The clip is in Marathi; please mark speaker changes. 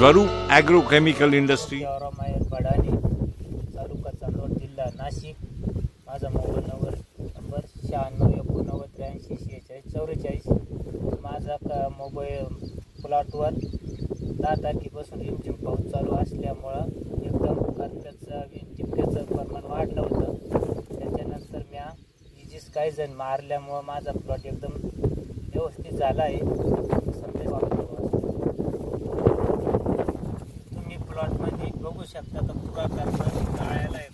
Speaker 1: स्वरूप ॲग्रोकेमिकल इंडस्ट्री,
Speaker 2: माहेर बडाणी, तालुका चांदवड, जिल्हा नाशिक. माझा मोबाईल नंबर 9689834644. माझा मोबाईल प्लॉटवर 10 तारखेपासून रिमझिम पाऊस चालू असल्यामुळं एकदम टिपक्याचं प्रमाण वाढलं होतं. त्याच्यानंतर मी डिजीज कायझन मारल्यामुळं माझा प्लॉट एकदम व्यवस्थित झाला आहे. तुम्ही प्लॉटमध्ये बघू शकता तर पुरा कर्म काळ्याला आहे.